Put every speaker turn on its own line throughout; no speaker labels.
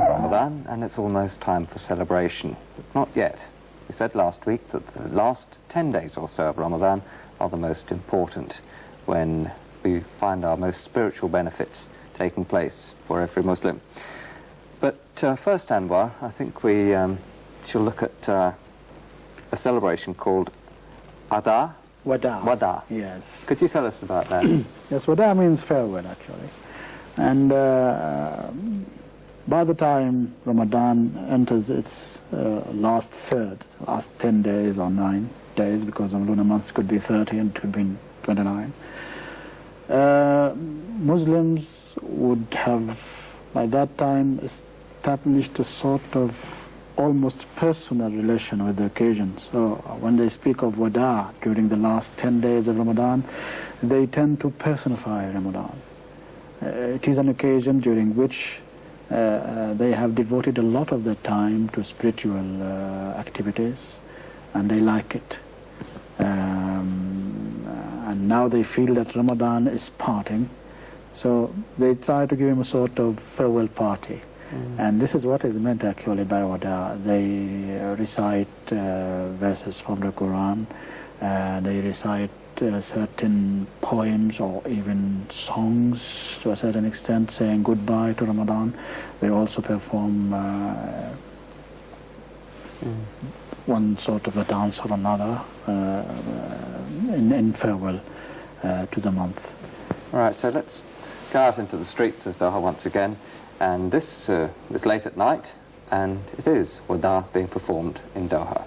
Ramadan, and it's almost time for celebration. But not yet. We said last week that the last 10 days or so of Ramadan are the most important, when we find our most spiritual benefits taking place for every Muslim. But first, Anwar, I think we shall look at a celebration called Ada.
Wada.
Wada.
Yes.
Could you tell us about that?
Yes, Wada means farewell, actually. And by the time Ramadan enters its last third, last 10 days or 9 days, because of lunar months could be 30 and could be 29, Muslims would have, by that time, established a sort of almost personal relation with the occasion. So when they speak of Wada during the last 10 days of Ramadan, they tend to personify Ramadan. It is an occasion during which they have devoted a lot of their time to spiritual activities, and they like it. And now they feel that Ramadan is parting, so they try to give him a sort of farewell party. And this is what is meant actually by Wada. They recite verses from the Quran, they recite certain poems or even songs to a certain extent, saying goodbye to Ramadan. They also perform one sort of a dance or another in farewell to the month.
All right, so let's go out into the streets of Doha once again. And this is late at night, and it is Wada being performed in Doha.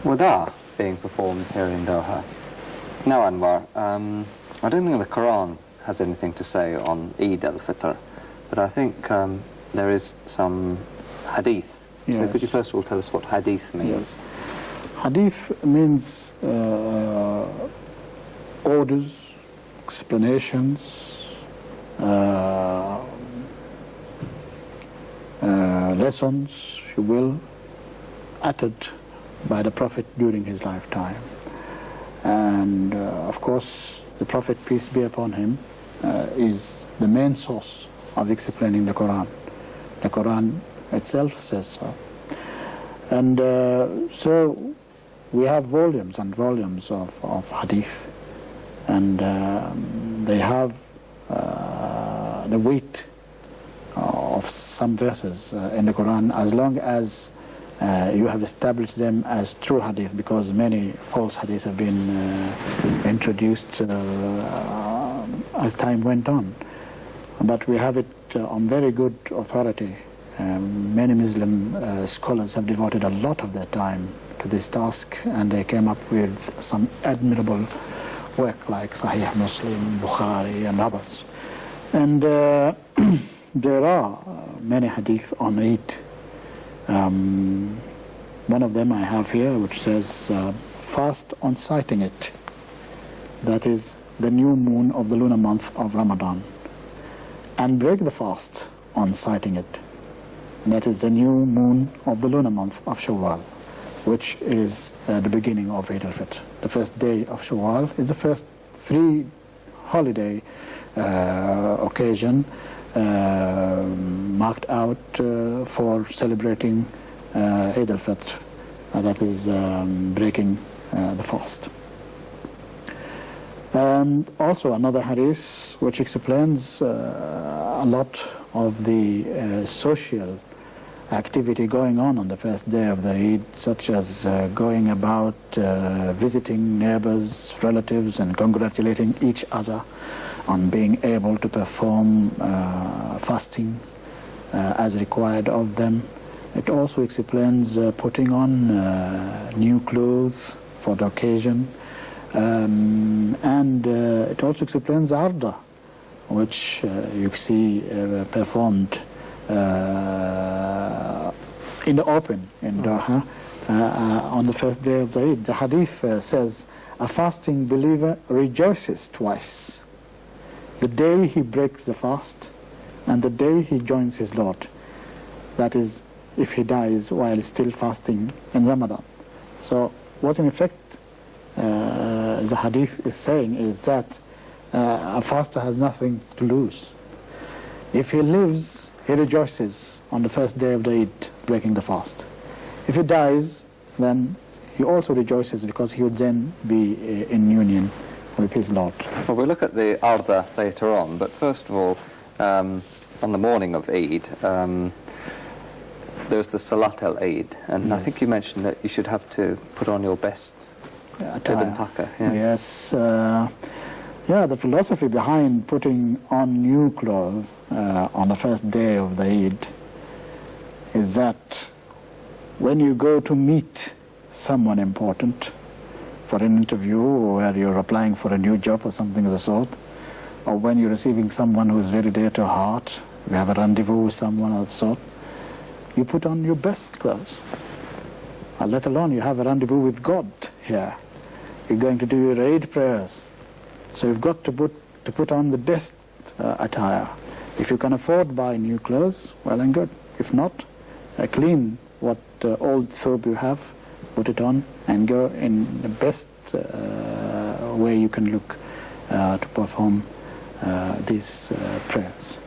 Wada being performed here in Doha. Now, Anwar, I don't think the Quran has anything to say on Eid al-Fitr, but I think there is some hadith.
Yes.
So could you first of all tell us what hadith means?
Yes. Hadith means orders, explanations, lessons, if you will, uttered by the Prophet during his lifetime. And of course, the Prophet, peace be upon him, is the main source of explaining the Quran. The Quran itself says so. And so we have volumes and volumes of hadith, and they have the weight of some verses in the Quran, as long as you have established them as true hadith, because many false hadiths have been introduced as time went on. But we have it on very good authority. Many Muslim scholars have devoted a lot of their time to this task, and they came up with some admirable work like Sahih Muslim, Bukhari and others. And there are many hadith on Eid. One of them I have here, which says, fast on sighting it. That is the new moon of the lunar month of Ramadan. And break the fast on sighting it. And that is the new moon of the lunar month of Shawwal, which is the beginning of Eid al-Fitr. The first day of Shawwal is the first 3 holiday occasion marked out for celebrating Eid al-Fitr, that is breaking the fast. And also another hadith which explains a lot of the social activity going on the first day of the Eid, such as going about visiting neighbors, relatives, and congratulating each other on being able to perform fasting as required of them. It also explains putting on new clothes for the occasion, and it also explains Arda, which you see performed in the open in Doha on the first day of the Eid. The hadith says, a fasting believer rejoices twice: the day he breaks the fast and the day he joins his Lord. That is, if he dies while still fasting in Ramadan. So what in effect the hadith is saying is that a faster has nothing to lose. If he lives, he rejoices on the first day of the Eid, breaking the fast. If he dies, then he also rejoices, because he would then be in union with his Lord.
Well, we'll look at the Arda later on, but first of all, on the morning of Eid, there's the Salat al-Eid, and yes. I think you mentioned that you should have to put on your best ribbon tucker. Yeah.
Yes. Yeah, the philosophy behind putting on new clothes on the first day of the Eid is that when you go to meet someone important for an interview, or where you're applying for a new job or something of the sort, or when you're receiving someone who is very dear to your heart, you have a rendezvous with someone of the sort, you put on your best clothes. Let alone you have a rendezvous with God here. You're going to do your Eid prayers. So you've got to put on the best attire. If you can afford buy new clothes, well and good. If not, clean what old thobe you have, put it on, and go in the best way you can look to perform these prayers.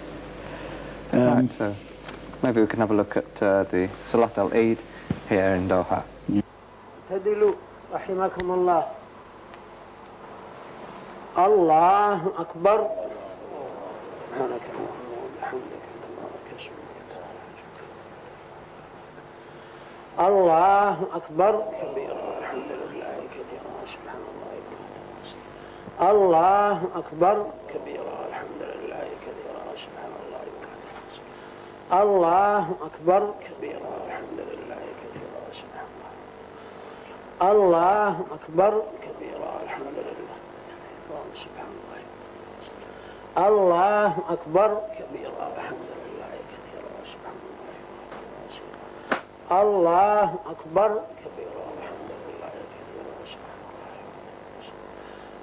Right, so maybe we can have a look at the Salat al-Eid here in Doha.
اعتدلوا رحمكم الله. الله أكبر. سبحانك اللهم وبحمدك تبارك اسمك. الله أكبر كبيرا والحمد لله كثيرا سبحان الله الله أكبر كبيرا والحمد لله كثيرا سبحان الله الله أكبر كبيرا والحمد لله كثيرا سبحان الله الله أكبر كبيرا والحمد لله سبحان الله الله أكبر كبيرا والحمد لله كثيرا سبحان الله الله أكبر كبيرا والحمد لله كثيرا سبحان الله.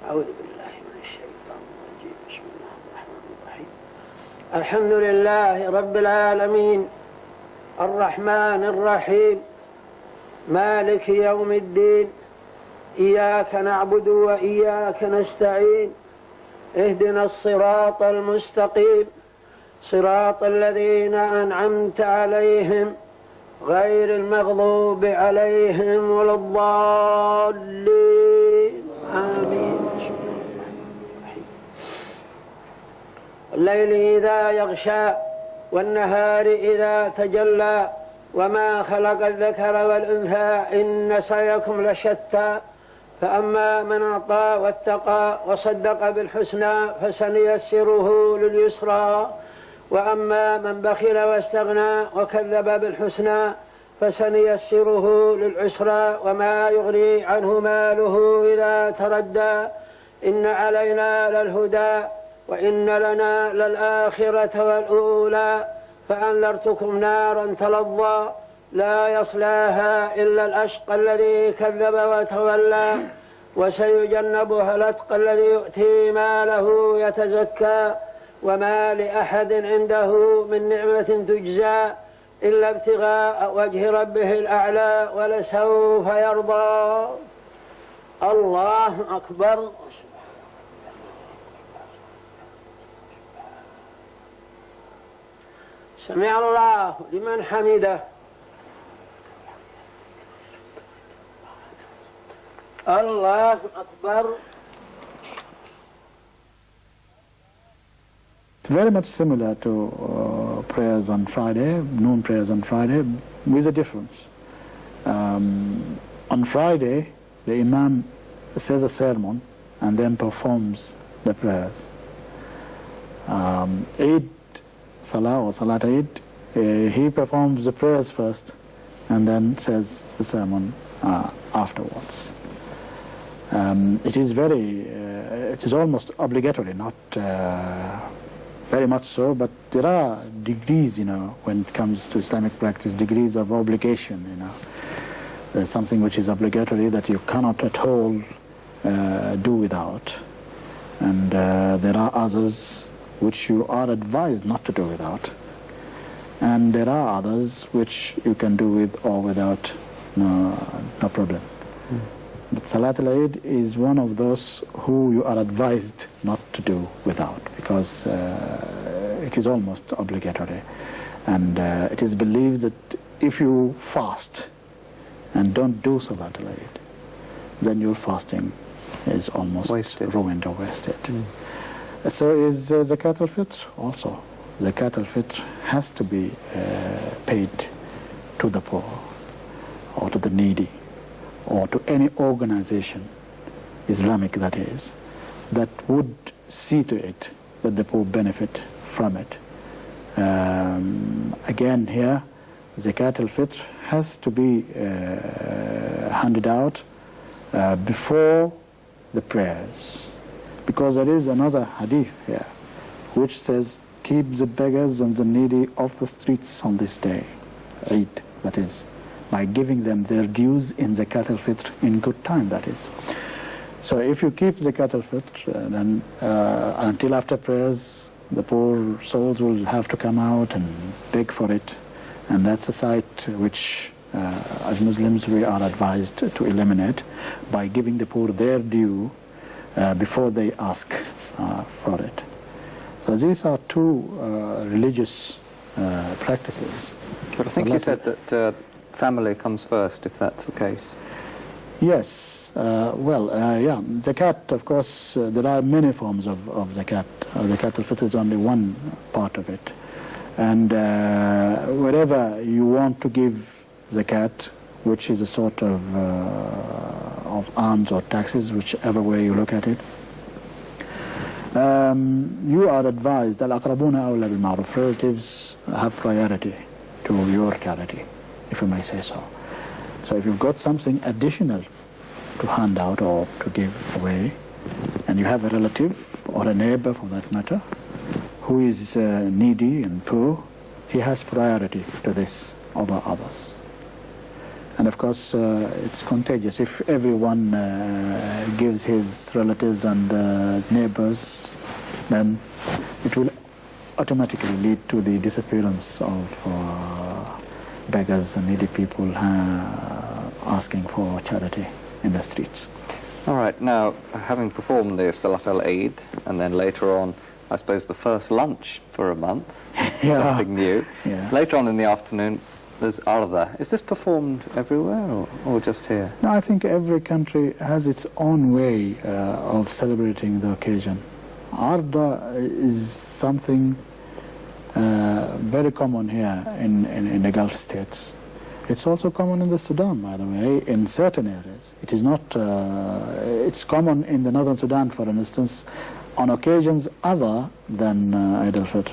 أعوذ بالله من الشيطان الرجيم. بسم الله الرحمن الرحيم. الحمد لله رب العالمين الرحمن الرحيم مالك يوم الدين إياك نعبد وإياك نستعين اهدنا الصراط المستقيم صراط الذين أنعمت عليهم غير المغضوب عليهم ولا الضالين آمين. الليل إذا يغشى والنهار إذا تجلى وما خلق الذكر والأنثى إن سعيكم لشتى فأما من أعطى واتقى وصدق بالحسنى فسنيسره لليسرى وأما من بخل واستغنى وكذب بالحسنى فسنيسره للعسرى وما يغني عنه ماله إذا تردى إن علينا للهدى وإن لنا للآخرة والأولى فأنذرتكم نارا تلظى لا يصلاها إلا الأشقى الذي كذب وتولى وسيجنبها الأتقى الذي يؤتي ماله يتزكى وما لأحد عنده من نعمة تجزى إلا ابتغاء وجه ربه الأعلى ولسوف يرضى. الله أكبر. سمع الله لمن حمده. الله أكبر.
It's very much similar to prayers on Friday, noon prayers on Friday, with a difference. On Friday, the Imam says a sermon and then performs the prayers. Eid Salah or Salat Eid, he performs the prayers first and then says the sermon afterwards. It is almost obligatory, not very much so, but there are degrees, when it comes to Islamic practice, degrees of obligation, There's something which is obligatory that you cannot at all do without. And there are others which you are advised not to do without. And there are others which you can do with or without, no problem. But Salat al-Eid is one of those who you are advised not to do without, because it is almost obligatory. And it is believed that if you fast and don't do Salat al-Eid, then your fasting is almost ruined or wasted. So is Zakat al-Fitr also. Zakat al-Fitr has to be paid to the poor or to the needy or to any organization, Islamic that is, that would see to it that the poor benefit from it. Again here, Zakat al-Fitr has to be handed out before the prayers, because there is another hadith here which says, keep the beggars and the needy off the streets on this day, Eid, that is, by giving them their dues in Zakat al-Fitr in good time, that is. So if you keep Zakat al-Fitr, then until after prayers, the poor souls will have to come out and beg for it. And that's a sight which, as Muslims, we are advised to eliminate by giving the poor their due before they ask for it. So these are two religious practices.
But I think you said that family comes first, if that's the case.
Yes. Yeah. Zakat, of course, there are many forms of Zakat. Zakat al-Fitr is only one part of it. And wherever you want to give Zakat, which is a sort of alms or taxes, whichever way you look at it. You are advised that al-aqrabuna awla bil ma'ruf, relatives have priority to your charity, if you may say so. So if you've got something additional to hand out or to give away, and you have a relative or a neighbor for that matter who is needy and poor, he has priority to this over others. And of course it's contagious. If everyone gives his relatives and neighbors, then it will automatically lead to the disappearance of beggars and needy people asking for charity in the streets.
All right, now, having performed the Salat al-Eid, and then later on, I suppose, the first lunch for a month,
Yeah.
something new.
Yeah.
Later on in the afternoon, there's Arda. Is this performed everywhere or just here?
No, I think every country has its own way of celebrating the occasion. Arda is something very common here in the Gulf states. It's also common in the Sudan, by the way, in certain areas. It is not, it's common in the northern Sudan, for instance, on occasions other than Eid al-Fitr.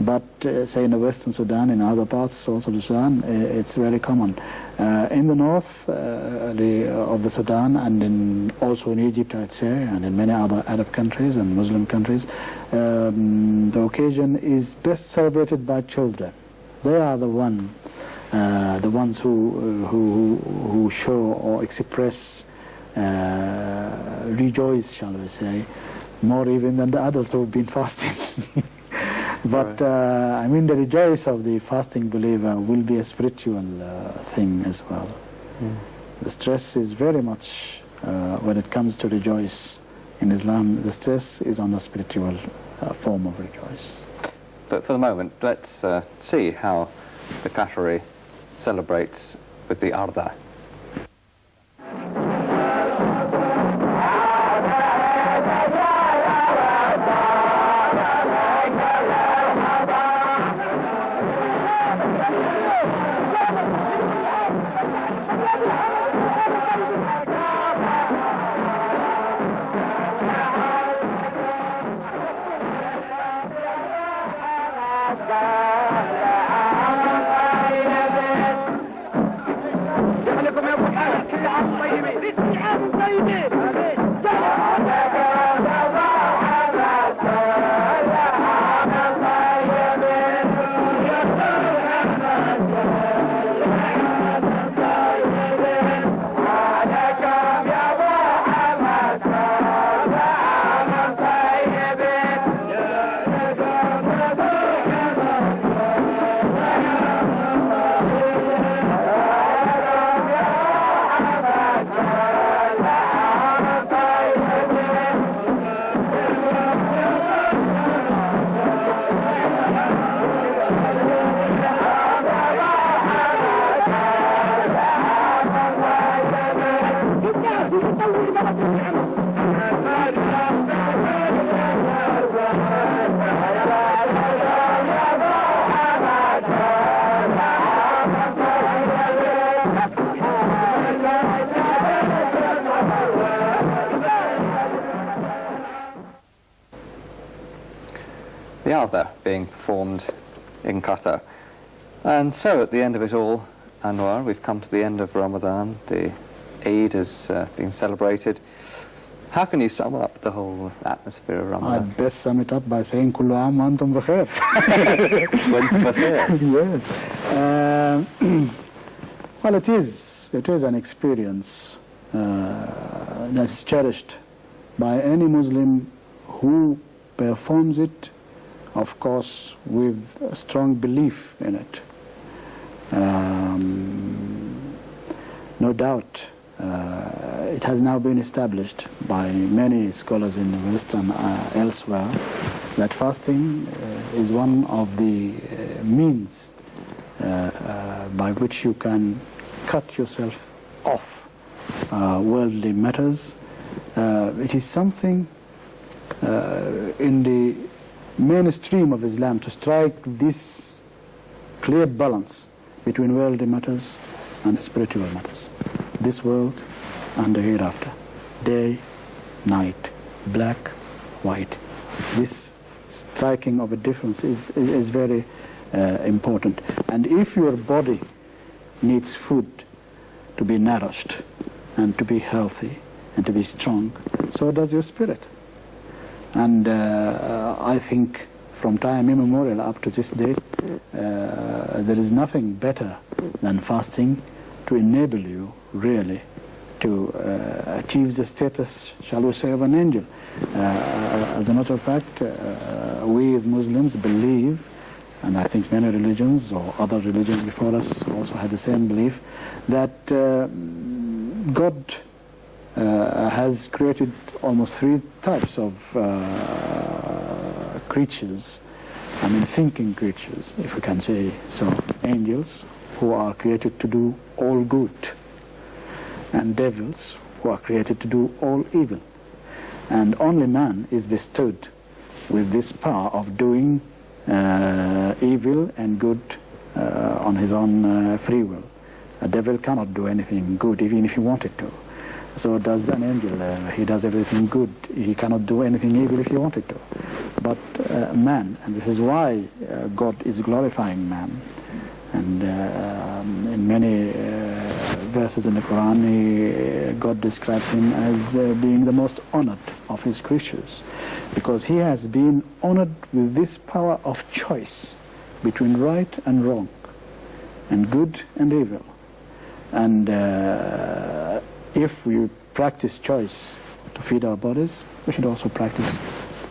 But say in the western Sudan, in other parts also of Sudan, it's very common. In the north of the Sudan, and also in Egypt, I'd say, and in many other Arab countries and Muslim countries, the occasion is best celebrated by children. They are the ones who show or express, rejoice, shall we say, more even than the adults who have been fasting. But I mean, the rejoice of the fasting believer will be a spiritual thing as well. The stress is very much, when it comes to rejoice in Islam, the stress is on a spiritual form of rejoice.
But for the moment, let's see how the Qatari celebrates with the Arda. The Arda being performed in Qatar. And so at the end of it all, Anwar, we've come to the end of Ramadan. The Eid has been celebrated. How can you sum up the whole atmosphere of Ramadan?
I'd best sum it up by saying Kullu aam wa antum bikhair. Yes. Well, it is an experience that's cherished by any Muslim who performs it, of course, with a strong belief in it. No doubt, it has now been established by many scholars in the West and elsewhere that fasting is one of the means by which you can cut yourself off worldly matters. It is something in the mainstream of Islam to strike this clear balance between worldly matters and spiritual matters. This world and the hereafter. Day, night, black, white. This striking of a difference is very important. And if your body needs food to be nourished and to be healthy and to be strong, so does your spirit. And I think from time immemorial up to this date, there is nothing better than fasting to enable you really to achieve the status, shall we say, of an angel. As a matter of fact, we as Muslims believe, and I think many religions or other religions before us also had the same belief, that God has created almost 3 types of creatures, I mean thinking creatures, if we can say so. Angels, who are created to do all good, and devils, who are created to do all evil. And only man is bestowed with this power of doing evil and good on his own free will. A devil cannot do anything good even if he wanted to. So does an angel. He does everything good. He cannot do anything evil if he wanted to. But man, and this is why God is glorifying man. And in many verses in the Quran, God describes him as being the most honored of his creatures, because he has been honored with this power of choice between right and wrong, and good and evil. And if we practice choice to feed our bodies, we should also practice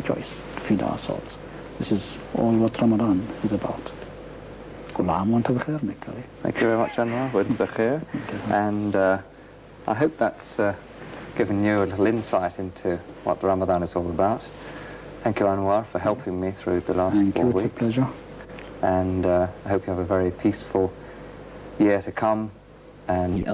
choice to feed our souls. This is all what Ramadan is about. Thank you
very much, Anwar. And I hope that's given you a little insight into what Ramadan is all about. Thank you, Anwar, for helping me through the last 4 weeks.
It's a pleasure.
And I hope you have a very peaceful year to come. And